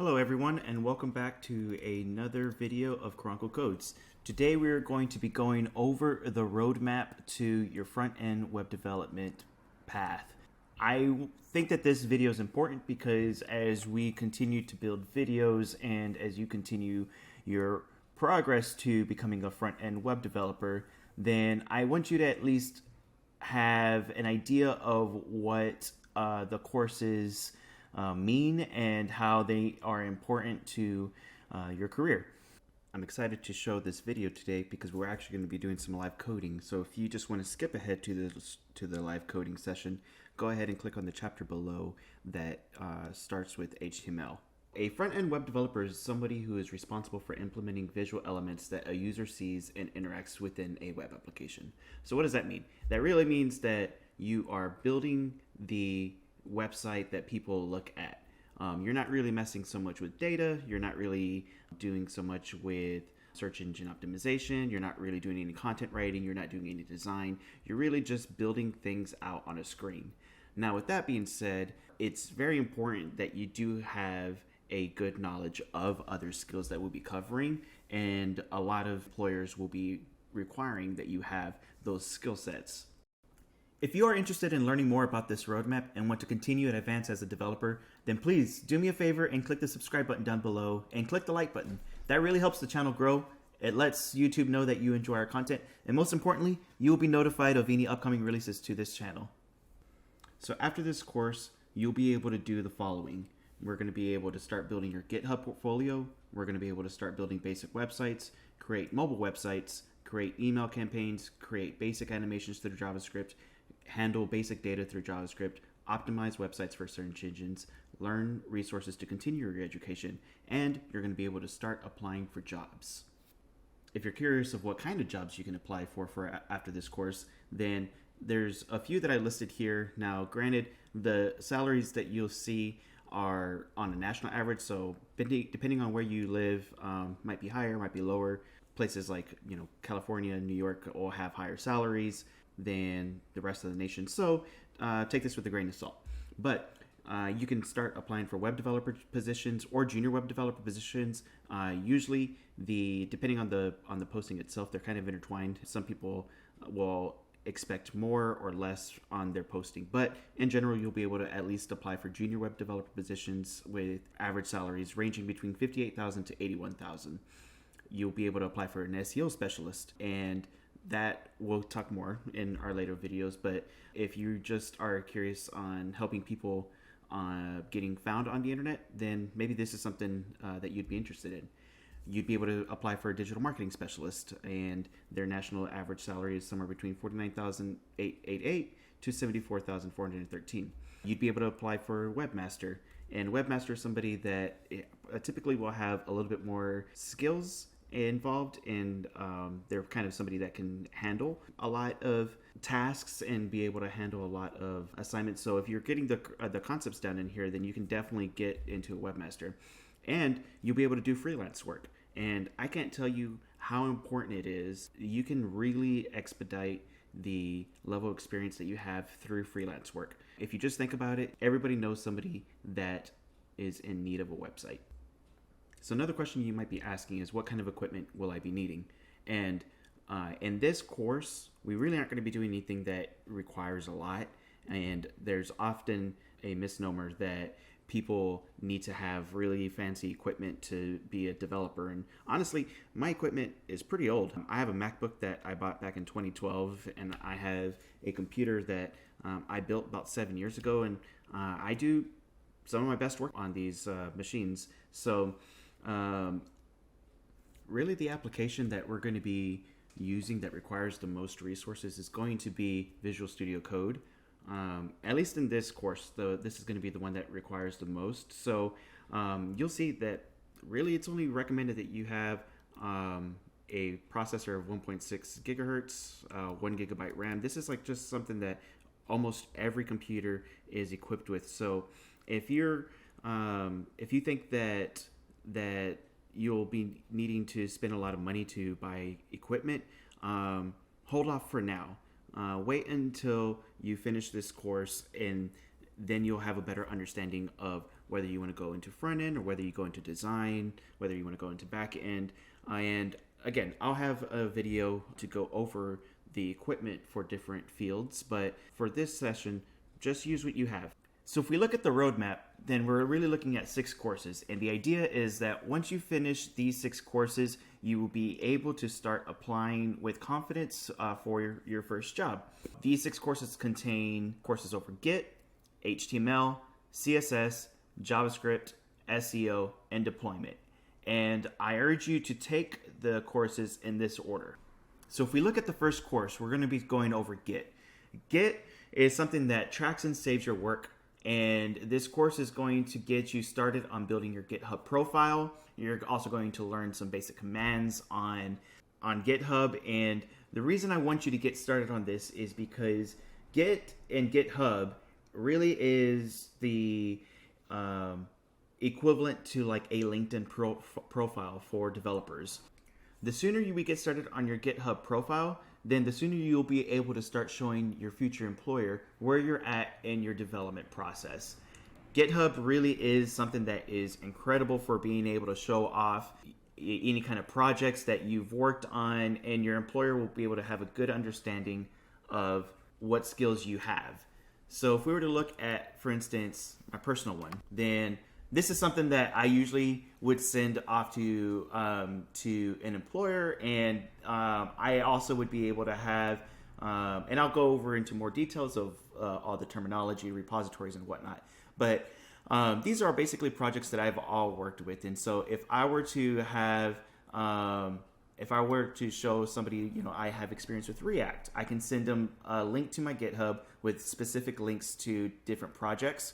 Hello everyone and welcome back to another video of Chronicle Codes. Today we're going to be going over the roadmap to your front-end web development path. I think that this video is important because as we continue to build videos and as you continue your progress to becoming a front-end web developer, then I want you to at least have an idea of what the courses mean and how they are important to your career. I'm excited to show this video today because we're actually going to be doing some live coding. So if you just want to skip ahead to the live coding session, go ahead and click on the chapter below that starts with HTML. A front-end web developer is somebody who is responsible for implementing visual elements that a user sees and interacts within a web application. So what does that mean? That really means that you are building the website that people look at. You're not really messing so much with data. You're not really doing so much with search engine optimization. You're not really doing any content writing. You're not doing any design. You're really just building things out on a screen. Now, with that being said, it's very important that you do have a good knowledge of other skills that we'll be covering, and a lot of employers will be requiring that you have those skill sets. If you are interested in learning more about this roadmap and want to continue and advance as a developer, then please do me a favor and click the subscribe button down below and click the like button. That really helps the channel grow. It lets YouTube know that you enjoy our content, and most importantly, you will be notified of any upcoming releases to this channel. So after this course, you'll be able to do the following. We're going to be able to start building your GitHub portfolio. We're going to be able to start building basic websites, create mobile websites, create email campaigns, create basic animations through JavaScript, handle basic data through JavaScript, optimize websites for search engines, learn resources to continue your education, and you're going to be able to start applying for jobs. If you're curious of what kind of jobs you can apply for after this course, then there's a few that I listed here. Now, granted, the salaries that you'll see are on a national average, so depending on where you live, might be higher, might be lower. Places like California and New York all have higher salaries than the rest of the nation, so take this with a grain of salt. But you can start applying for web developer positions or junior web developer positions. Usually, depending on the posting itself, they're kind of intertwined. Some people will expect more or less on their posting, but in general, you'll be able to at least apply for junior web developer positions with average salaries ranging between $58,000 to $81,000. You'll be able to apply for an SEO specialist, and that we'll talk more in our later videos. But if you just are curious on helping people getting found on the internet, then maybe this is something that you'd be interested in. You'd be able to apply for a digital marketing specialist, and their national average salary is somewhere between $49,888 to $74,413. You'd be able to apply for webmaster, and webmaster is somebody that typically will have a little bit more skills involved, and they're kind of somebody that can handle a lot of tasks and be able to handle a lot of assignments. So if you're getting the concepts down in here, then you can definitely get into a webmaster, and you'll be able to do freelance work. And I can't tell you how important it is. You can really expedite the level of experience that you have through freelance work. If you just think about it, everybody knows somebody that is in need of a website. So another question you might be asking is, what kind of equipment will I be needing? And in this course, we really aren't going to be doing anything that requires a lot. And there's often a misnomer that people need to have really fancy equipment to be a developer. And honestly, my equipment is pretty old. I have a MacBook that I bought back in 2012, and I have a computer that I built about 7 years ago, and I do some of my best work on these machines. So really the application that we're going to be using that requires the most resources is going to be Visual Studio Code. At least in this course, though, this is going to be the one that requires the most. So you'll see that really it's only recommended that you have a processor of 1.6 gigahertz, 1 gigabyte RAM. This is like just something that almost every computer is equipped with. So if you think that you'll be needing to spend a lot of money to buy equipment, hold off for now. Wait until you finish this course, and then you'll have a better understanding of whether you want to go into front end or whether you go into design, whether you want to go into back end. And again, I'll have a video to go over the equipment for different fields, but for this session, just use what you have. So if we look at the roadmap, then we're really looking at 6 courses. And the idea is that once you finish these 6 courses, you will be able to start applying with confidence for your first job. These 6 courses contain courses over Git, HTML, CSS, JavaScript, SEO, and deployment. And I urge you to take the courses in this order. So if we look at the first course, we're going to be going over Git. Git is something that tracks and saves your work. And this course is going to get you started on building your GitHub profile. You're also going to learn some basic commands on GitHub. And the reason I want you to get started on this is because Git and GitHub really is the equivalent to like a LinkedIn profile for developers. The sooner we get started on your GitHub profile, then the sooner you'll be able to start showing your future employer where you're at in your development process. GitHub really is something that is incredible for being able to show off any kind of projects that you've worked on, and your employer will be able to have a good understanding of what skills you have. So if we were to look at, for instance, my personal one, then this is something that I usually would send off to an employer, and I also would be able to have, and I'll go over into more details of all the terminology, repositories, and whatnot. But these are basically projects that I've all worked with, and so if I were to have, if I were to show somebody, I have experience with React, I can send them a link to my GitHub with specific links to different projects,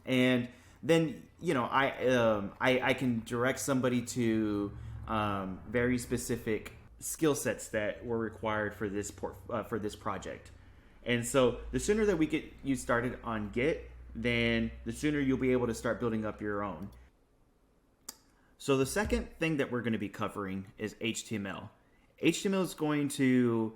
and then I can direct somebody to very specific skill sets that were required for this project. And so the sooner that we get you started on Git, then the sooner you'll be able to start building up your own. So the second thing that we're going to be covering is HTML. HTML is going to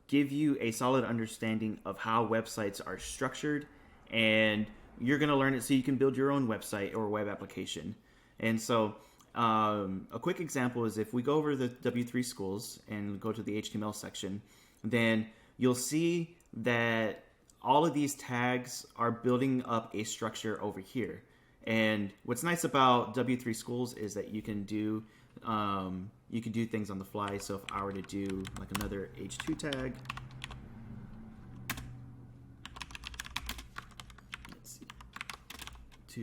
give you a solid understanding of how websites are structured, and you're going to learn it so you can build your own website or web application. And so a quick example is if we go over the W3 schools and go to the HTML section, then you'll see that all of these tags are building up a structure over here. And what's nice about W3 schools is that you can do things on the fly. So if I were to do like another H2 tag, to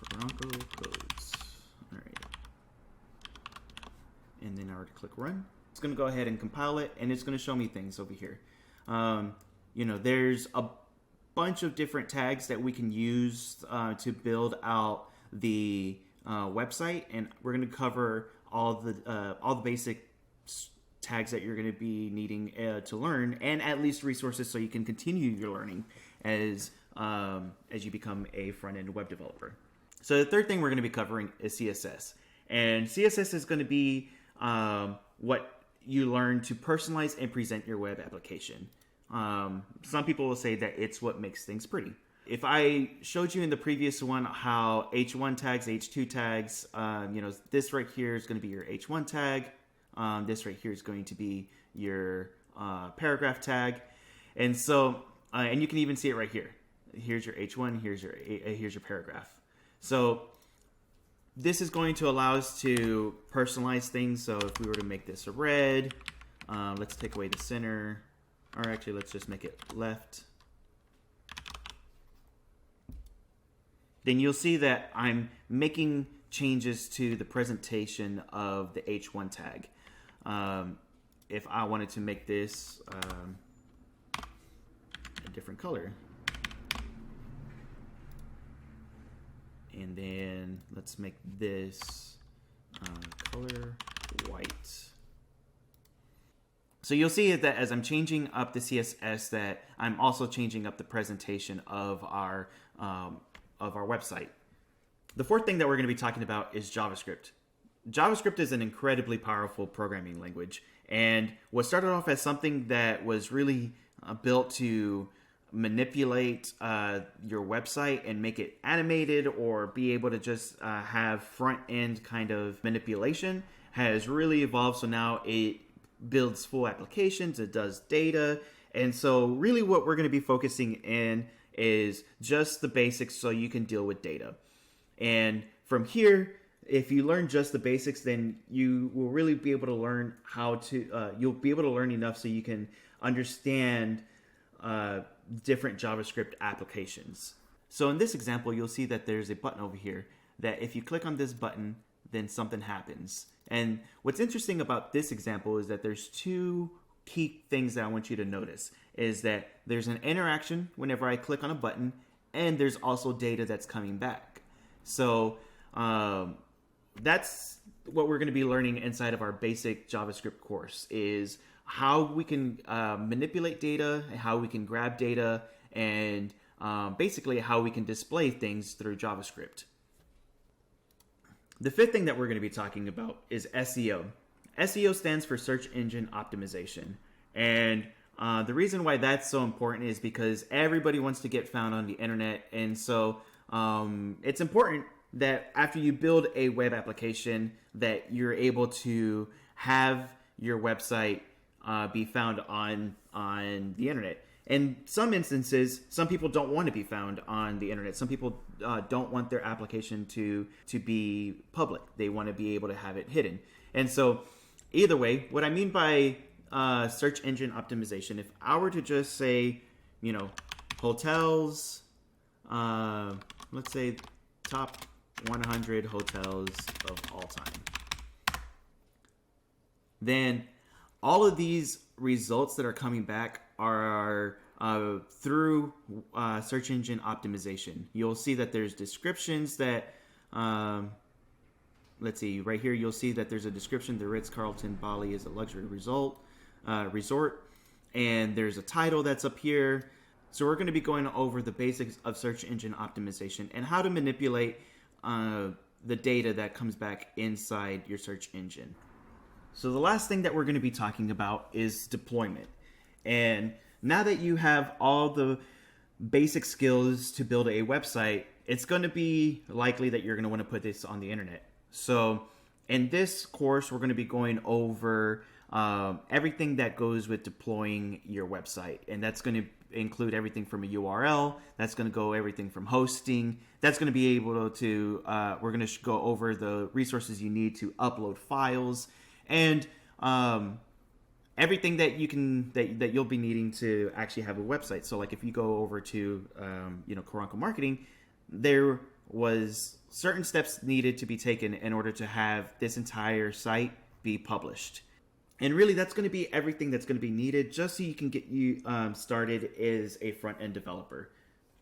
Bronco codes. All right. And then I were to click run. It's going to go ahead and compile it, and it's going to show me things over here. There's a bunch of different tags that we can use to build out the website, and we're going to cover all the basic tags that you're going to be needing to learn, and at least resources so you can continue your learning as you become a front-end web developer. So the third thing we're going to be covering is CSS. And CSS is going to be what you learn to personalize and present your web application. Some people will say that it's what makes things pretty. If I showed you in the previous one how H1 tags, H2 tags, this right here is going to be your H1 tag. This right here is going to be your paragraph tag. And so, and you can even see it right here. Here's your H1, here's your paragraph. So this is going to allow us to personalize things. So if we were to make this a red, let's take away the center, or actually let's just make it left. Then you'll see that I'm making changes to the presentation of the H1 tag. If I wanted to make this a different color, and then let's make this color white. So you'll see that as I'm changing up the CSS, that I'm also changing up the presentation of our website. The fourth thing that we're going to be talking about is JavaScript. JavaScript is an incredibly powerful programming language, and what started off as something that was really built to manipulate your website and make it animated, or be able to just have front end kind of manipulation, has really evolved. So now it builds full applications, it does data. And so really what we're going to be focusing in is just the basics so you can deal with data. And from here, if you learn just the basics, then you will really be able to learn how to, you'll be able to learn enough so you can understand different JavaScript applications. So in this example, you'll see that there's a button over here that if you click on this button, then something happens. And what's interesting about this example is that there's two key things that I want you to notice, is that there's an interaction whenever I click on a button, and there's also data that's coming back. So that's what we're going to be learning inside of our basic JavaScript course, is how we can manipulate data, how we can grab data, and basically how we can display things through JavaScript. The fifth thing that we're going to be talking about is SEO. SEO stands for search engine optimization. And the reason why that's so important is because everybody wants to get found on the internet. And so it's important that after you build a web application, that you're able to have your website be found on the internet. In some instances, some people don't want to be found on the internet. Some people don't want their application to be public. They want to be able to have it hidden. And so either way, what I mean by search engine optimization, if I were to just say, hotels, let's say top 100 hotels of all time, then all of these results that are coming back are through search engine optimization. You'll see that there's descriptions that, let's see, right here, you'll see that there's a description: the Ritz-Carlton Bali is a luxury resort, and there's a title that's up here. So we're going to be going over the basics of search engine optimization and how to manipulate the data that comes back inside your search engine. So the last thing that we're going to be talking about is deployment. And now that you have all the basic skills to build a website, it's going to be likely that you're going to want to put this on the internet. So in this course, we're going to be going over everything that goes with deploying your website. And that's going to include everything from a URL. That's going to go everything from hosting. That's going to be able to, we're going to go over the resources you need to upload files, and everything that you can that you'll be needing to actually have a website. So like if you go over to Karanko Marketing, there was certain steps needed to be taken in order to have this entire site be published. And really that's going to be everything that's going to be needed just so you can get you started as a front-end developer.